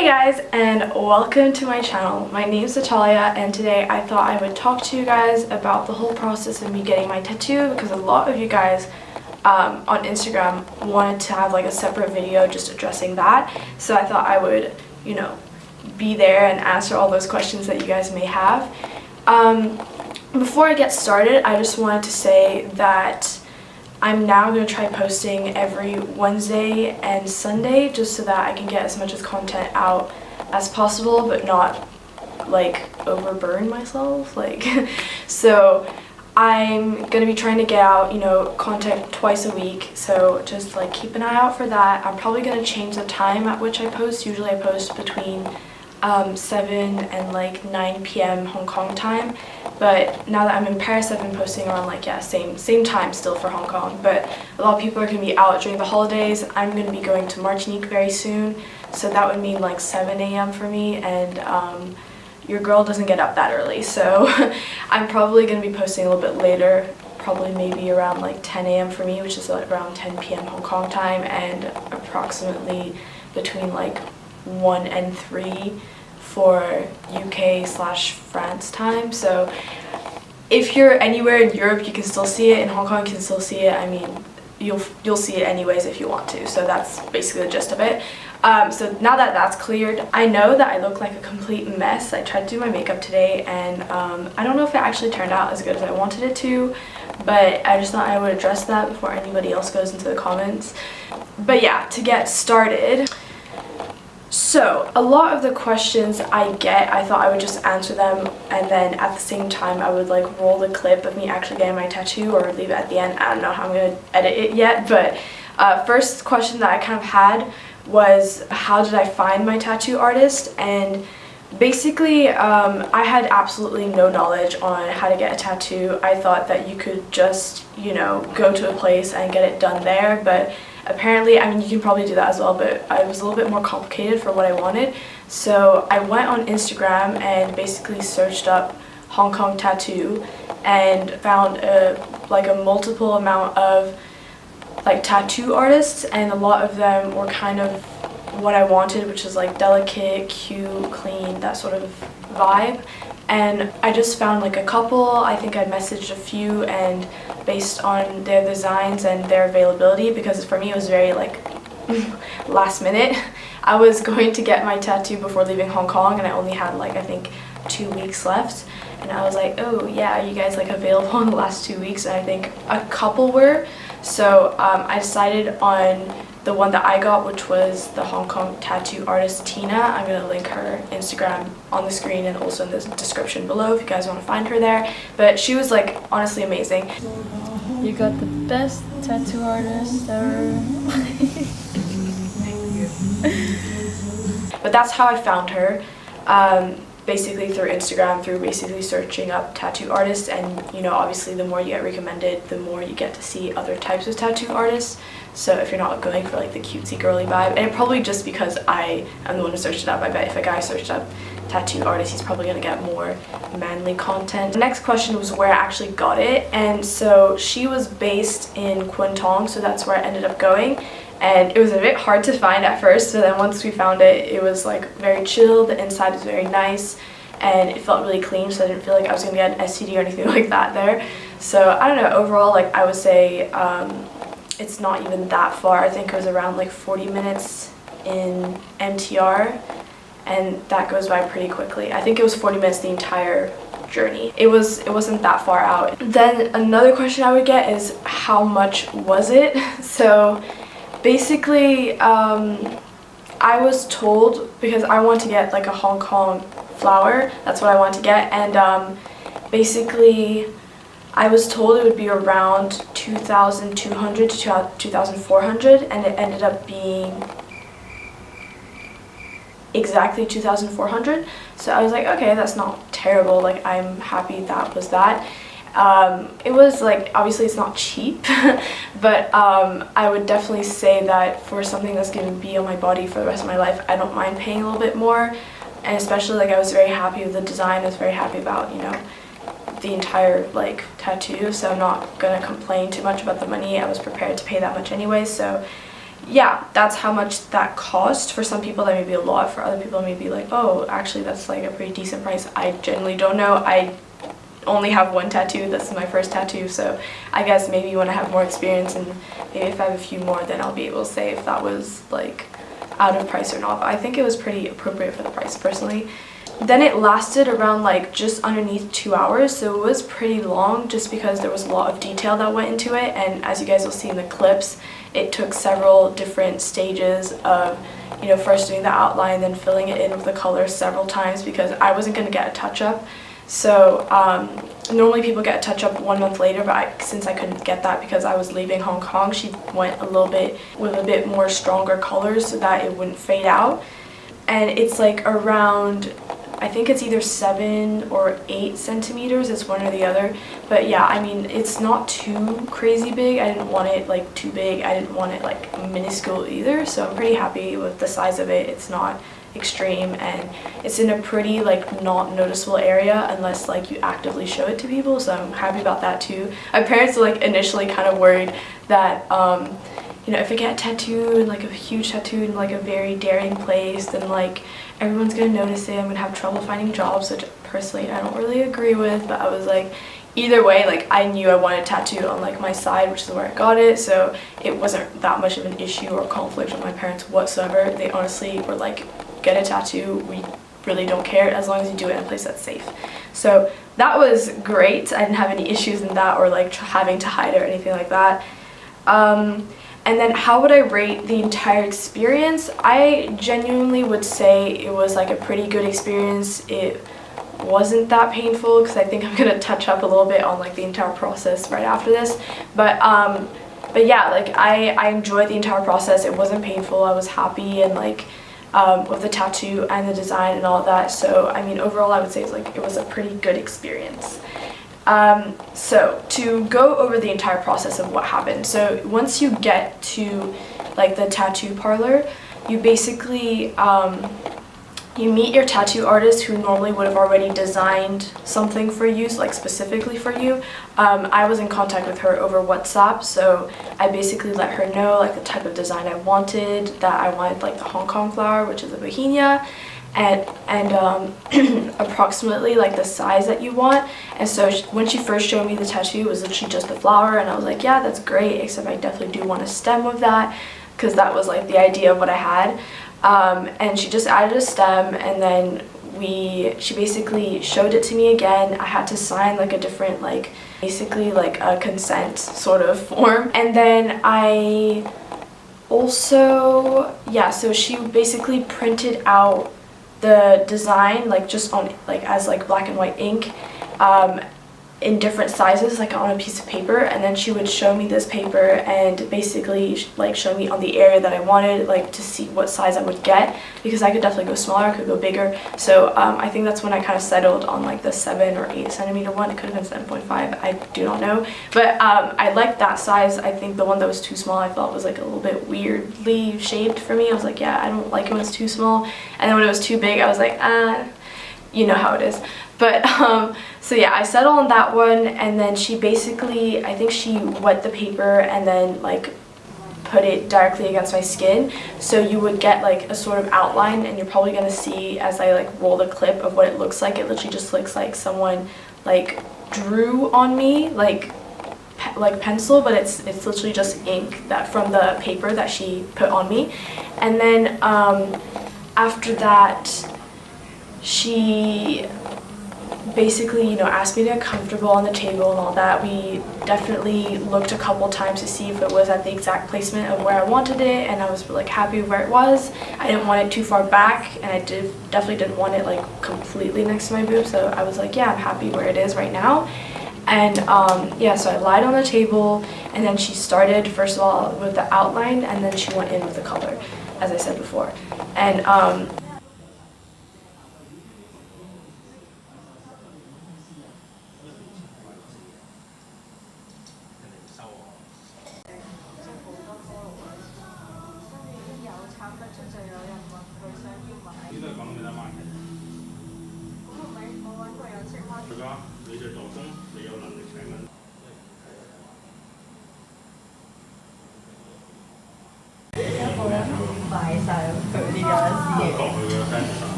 Hey guys, and welcome to my channel. My name is Natalia, and today I thought I would talk to you guys about the whole process of me getting my tattoo, because a lot of you guys on Instagram wanted to have like a separate video just addressing that. So I thought I would, be there and answer all those questions that you guys may have. Before I get started, I just wanted to say that I'm now going to try posting every Wednesday and Sunday just so that I can get as much as content out as possible but not like overburn myself. So I'm going to be trying to get out, content twice a week, so just like keep an eye out for that. I'm probably going to change the time at which I post. Usually I post between 7 and like 9 p.m. Hong Kong time, but now that I'm in Paris I've been posting around same time still for Hong Kong. But a lot of people are going to be out during the holidays. I'm going to be going to Martinique very soon, so that would mean like 7 a.m. for me, and your girl doesn't get up that early, so I'm probably going to be posting a little bit later, probably maybe around like 10 a.m. for me, which is like around 10 p.m. Hong Kong time, and approximately between like 1 and 3 for UK/France time. So if you're anywhere in Europe you can still see it, in Hong Kong you can still see it. I mean, you'll see it anyways if you want to, so that's basically the gist of it. So now that that's cleared, I know that I look like a complete mess. I tried to do my makeup today, and I don't know if it actually turned out as good as I wanted it to, but I just thought I would address that before anybody else goes into the comments. But yeah, to get started, so a lot of the questions I get, I thought I would just answer them, and then at the same time I would like roll the clip of me actually getting my tattoo or leave it at the end. I don't know how I'm going to edit it yet, but first question that I kind of had was, how did I find my tattoo artist? And basically I had absolutely no knowledge on how to get a tattoo. I thought that you could just go to a place and get it done there, but apparently, I mean, you can probably do that as well, but it was a little bit more complicated for what I wanted. So I went on Instagram and basically searched up Hong Kong tattoo and found a multiple amount of like tattoo artists, and a lot of them were kind of what I wanted, which is like delicate, cute, clean, that sort of vibe. And I just found like a couple. I think I messaged a few, and based on their designs and their availability, because for me it was very like last minute. I was going to get my tattoo before leaving Hong Kong, and I only had like I think 2 weeks left, and I was like, oh yeah, are you guys like available in the last 2 weeks? And I think a couple were. So I decided on the one that I got, which was the Hong Kong tattoo artist Tina. I'm going to link her Instagram on the screen and also in the description below if you guys want to find her there. But she was like honestly amazing. You got the best tattoo artist ever. Thank you. But that's how I found her. Basically through Instagram, through basically searching up tattoo artists, and obviously the more you get recommended, the more you get to see other types of tattoo artists. So if you're not going for like the cutesy girly vibe, and probably just because I am the one who searched it up, I bet if a guy searched up tattoo artist, he's probably gonna get more manly content. The next question was where I actually got it, and so she was based in Kwun Tong, so that's where I ended up going. And it was a bit hard to find at first, so then once we found it, it was like very chill. The inside was very nice, and it felt really clean, so I didn't feel like I was gonna get an STD or anything like that there. So I don't know, overall, like I would say it's not even that far. I think it was around like 40 minutes in MTR, and that goes by pretty quickly. I think it was 40 minutes the entire journey. It wasn't that far out. Then another question I would get is, how much was it? So basically I was told, because I want to get like a Hong Kong flower, that's what I want to get, and basically I was told it would be around 2,200 to 2,400, and it ended up being exactly 2,400. So I was like, okay, that's not terrible, like I'm happy that was that. It was like, obviously it's not cheap, but I would definitely say that for something that's going to be on my body for the rest of my life, I don't mind paying a little bit more. And especially like I was very happy with the design, I was very happy about the entire like tattoo, so I'm not gonna complain too much about the money. I was prepared to pay that much anyway, so yeah, that's how much that cost. For some people that may be a lot, for other people it may be like, oh, actually that's like a pretty decent price. I genuinely don't know. I only have one tattoo. This is my first tattoo, so I guess maybe when I have more experience and maybe if I have a few more, then I'll be able to say if that was like out of price or not. But I think it was pretty appropriate for the price personally. Then it lasted around like just underneath 2 hours, so it was pretty long just because there was a lot of detail that went into it, and as you guys will see in the clips, it took several different stages of, you know, first doing the outline, then filling it in with the color several times because I wasn't going to get a touch-up. So normally people get a touch-up 1 month later, but since I couldn't get that because I was leaving Hong Kong, she went a little bit with a bit more stronger colors so that it wouldn't fade out. And it's like around, I think it's either 7 or 8 centimeters, it's one or the other. But yeah, I mean, it's not too crazy big. I didn't want it like too big. I didn't want it like minuscule either. So I'm pretty happy with the size of it. It's not extreme and it's in a pretty like not noticeable area unless like you actively show it to people. So I'm happy about that too. My parents were like initially kind of worried that you know, if I get a tattoo, like a huge tattoo in like a very daring place, then like everyone's gonna notice it. I'm gonna have trouble finding jobs, which personally I don't really agree with. But I was like, either way, like I knew I wanted a tattoo on like my side, which is where I got it. So it wasn't that much of an issue or conflict with my parents whatsoever. They honestly were like, get a tattoo. We really don't care as long as you do it in a place that's safe. So that was great. I didn't have any issues in that or like having to hide it or anything like that. And then how would I rate the entire experience? I genuinely would say it was like a pretty good experience. It wasn't that painful because I think I'm gonna touch up a little bit on like the entire process right after this. But yeah, like I enjoyed the entire process. It wasn't painful. I was happy and like with the tattoo and the design and all that. So I mean, overall I would say it's like it was a pretty good experience. So to go over the entire process of what happened. So once you get to like the tattoo parlor, you basically you meet your tattoo artist who normally would have already designed something for you, so like specifically for you. I was in contact with her over WhatsApp, so I basically let her know like the type of design I wanted, that I wanted like the Hong Kong flower, which is a bohemia, and approximately like the size that you want. And so when she first showed me the tattoo, it was literally just the flower, and I was like, yeah, that's great, except I definitely do want a stem of that, because that was like the idea of what I had. And she just added a stem, and then she basically showed it to me again. I had to sign like a different, like basically like a consent sort of form. And then I also, yeah, so she basically printed out the design like just on like as like black and white ink in different sizes, like on a piece of paper, and then she would show me this paper and basically like show me on the area that I wanted, like to see what size I would get, because I could definitely go smaller, I could go bigger. So I think that's when I kind of settled on like the 7 or 8 centimeter one. It could have been 7.5, I do not know, but I liked that size. I think the one that was too small I felt was like a little bit weirdly shaped for me. I was like, yeah, I don't like it when it's too small. And then when it was too big, I was like, you know how it is. But so yeah, I settled on that one, and then she basically, I think she wet the paper and then like put it directly against my skin, so you would get like a sort of outline, and you're probably gonna see as I like roll the clip of what it looks like. It literally just looks like someone like drew on me like pencil, but it's literally just ink that from the paper that she put on me. And then after that, she basically, you know, asked me to get comfortable on the table and all that. We definitely looked a couple times to see if it was at the exact placement of where I wanted it, and I was like happy where it was. I didn't want it too far back, and I definitely didn't want it like completely next to my boob, so I was like, yeah, I'm happy where it is right now. And yeah, so I lied on the table, and then she started first of all with the outline, and then she went in with the color, as I said before. And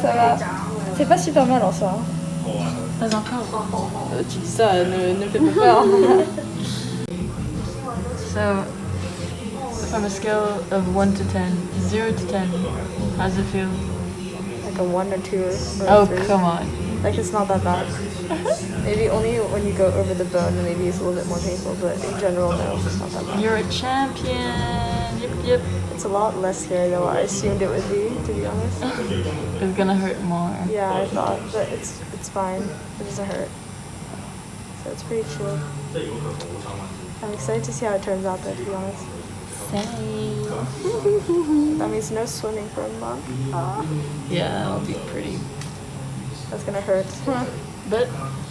Ça va. C'est pas super mal en soi. Pas encore. Tu dis ça, ne fais pas peur. So, from a scale of 1 to 10, 0 to 10, how does it feel? Like a 1 or 2 or Oh, 3. come on. Like it's not that bad. Maybe only when you go over the bone, and maybe it's a little bit more painful. But in general, no, it's not that bad. You're a champion. Yep, yep. It's a lot less scary than what I assumed it would be, to be honest. It's gonna hurt more. Yeah, I thought, but it's fine. It doesn't hurt. So it's pretty chill. I'm excited to see how it turns out, though, to be honest. Same. That means no swimming for a month. Yeah, that'll be pretty. That's gonna hurt. But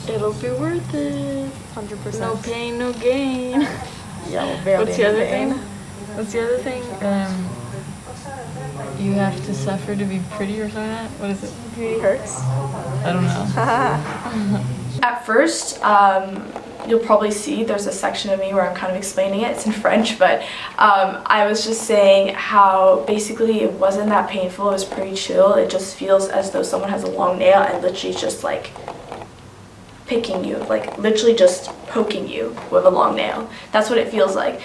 it'll be worth it. 100%. No pain, no gain. Yeah, well, barely. What's the other pain. thing? What's the other thing? You have to suffer to be pretty or something like that? What is it? Beauty hurts. I don't know. At first, you'll probably see there's a section of me where I'm kind of explaining it. It's in French, but I was just saying how basically it wasn't that painful. It was pretty chill. It just feels as though someone has a long nail and literally just like picking you, like literally just poking you with a long nail. That's what it feels like.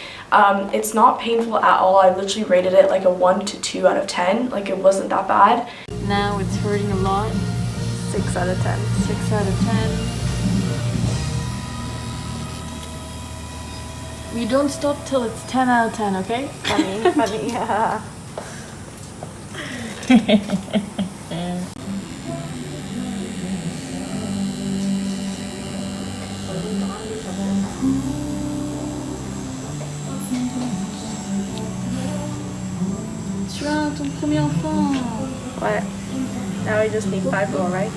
It's not painful at all. I literally rated it like a 1 to 2 out of 10. Like it wasn't that bad. Now it's hurting a lot. 6 out of 10. 6 out of 10. We don't stop till it's 10 out of 10, okay? Funny, yeah. Tu as ton premier enfant. What? Now we just need 5 more, right?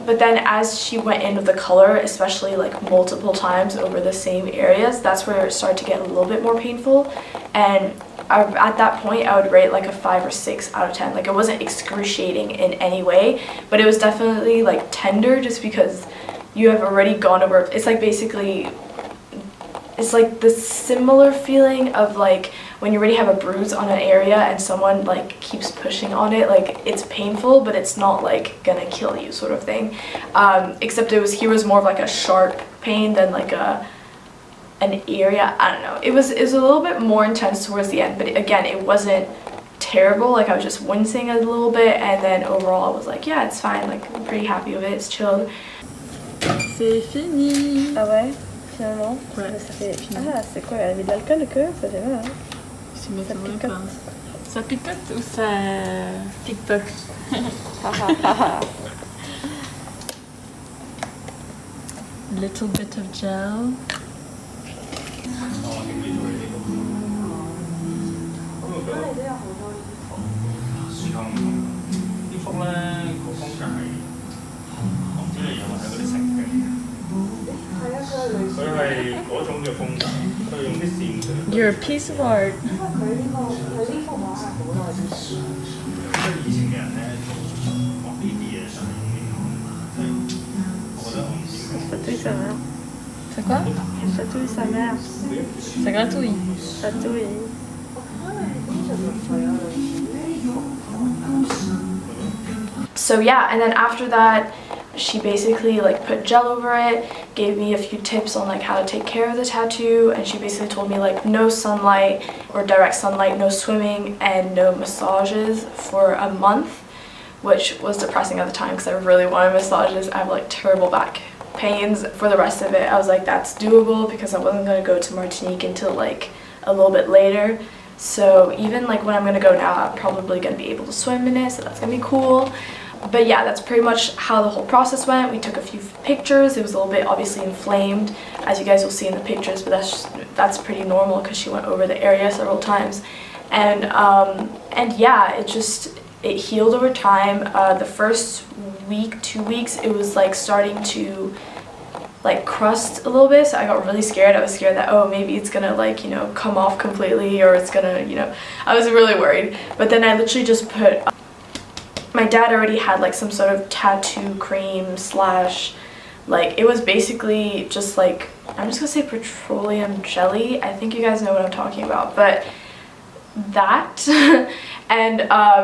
But then as she went in with the color, especially like multiple times over the same areas, that's where it started to get a little bit more painful. And at that point I would rate like a 5 or 6 out of 10. Like it wasn't excruciating in any way, but it was definitely like tender just because you have already gone over. It's like basically, it's like the similar feeling of like when you already have a bruise on an area and someone like keeps pushing on it. Like it's painful, but it's not like gonna kill you sort of thing. Except here was more of like a sharp pain than like an area. I don't know. It was a little bit more intense towards the end, but again, it wasn't terrible. Like I was just wincing a little bit, and then overall I was like, yeah, it's fine. Like I'm pretty happy with it. It's chilled. C'est fini. Ah ouais? Finalement? Ouais, Ça fait... fini. Ah, c'est quoi? Elle avait de l'alcool, le cœur? Ça fait mal, hein? Ça picote. picote. Ça picote ou ça TikTok? Little bit of gel. You're a piece of art. Chatouille sa mère. C'est quoi? Chatouille sa mère. Ça gratouille. Chatouille. So yeah, and then after that she basically like put gel over it, gave me a few tips on like how to take care of the tattoo, and she basically told me like no sunlight or direct sunlight, no swimming, and no massages for a month, which was depressing at the time because I really wanted massages. I have like terrible back pains for the rest of it. I was like, that's doable because I wasn't going to go to Martinique until like a little bit later. So even like when I'm going to go now, I'm probably going to be able to swim in it, so that's going to be cool. But yeah, that's pretty much how the whole process went. We took a few pictures. It was a little bit obviously inflamed, as you guys will see in the pictures, but that's pretty normal because she went over the area several times. And yeah, it healed over time. The first week, 2 weeks, it was like starting to like crust a little bit, so I got really scared. I was scared that, oh, maybe it's gonna like, you know, come off completely, or it's gonna, you know, I was really worried. But then I literally just put, my dad already had like some sort of tattoo cream slash, like, it was basically just like, I'm just gonna say petroleum jelly. I think you guys know what I'm talking about, but that and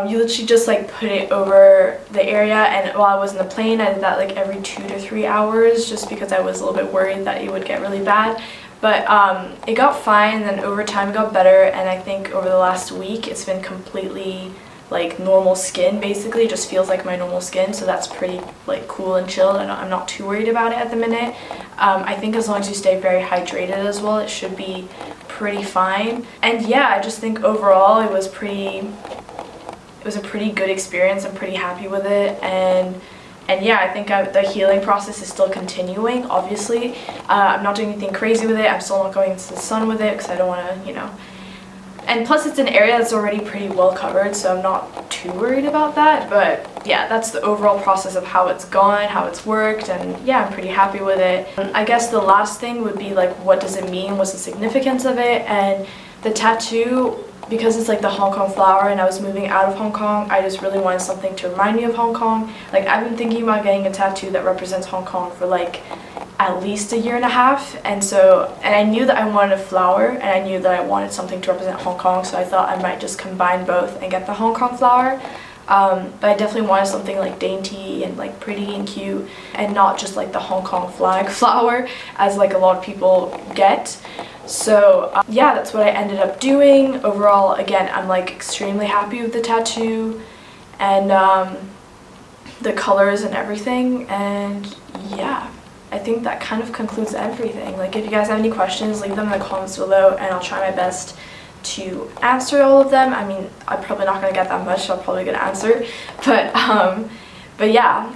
you literally just like put it over the area. And while I was in the plane, I did that like every 2 to 3 hours, just because I was a little bit worried that it would get really bad. But it got fine, and then over time it got better, and I think over the last week it's been completely like normal skin. Basically just feels like my normal skin, so that's pretty like cool and chill, and I'm not too worried about it at the minute. I think as long as you stay very hydrated as well, it should be pretty fine. And yeah, I just think overall it was a pretty good experience. I'm pretty happy with it, and yeah, I think the healing process is still continuing, obviously. I'm not doing anything crazy with it. I'm still not going into the sun with it because I don't want to, you know, and plus it's an area that's already pretty well covered, so I'm not too worried about that. But yeah, that's the overall process of how it's gone, how it's worked, and yeah, I'm pretty happy with it. I guess the last thing would be like, what does it mean? What's the significance of it? And the tattoo, because it's like the Hong Kong flower and I was moving out of Hong Kong, I just really wanted something to remind me of Hong Kong. Like, I've been thinking about getting a tattoo that represents Hong Kong for like at least 1.5 years, and I knew that I wanted a flower, and I knew that I wanted something to represent Hong Kong, so I thought I might just combine both and get the Hong Kong flower. But I definitely wanted something like dainty and like pretty and cute, and not just like the Hong Kong flag flower as like a lot of people get. So yeah, that's what I ended up doing. Overall, again, I'm like extremely happy with the tattoo and the colors and everything. And yeah, I think that kind of concludes everything. Like, if you guys have any questions, leave them in the comments below, and I'll try my best to answer all of them. I mean, I'm probably not gonna get that much, so I'm probably gonna answer, but yeah,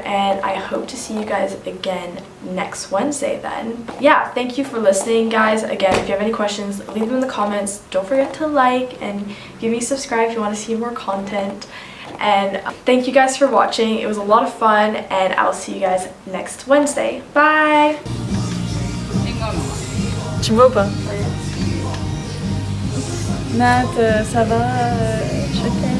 and I hope to see you guys again next Wednesday then. Yeah, thank you for listening, guys. Again, if you have any questions, leave them in the comments. Don't forget to like and give me a subscribe if you want to see more content. And thank you guys for watching. It was a lot of fun, and I'll see you guys next Wednesday. Bye! Tu me vois ou pas? Nat, ça va? Je t'aime.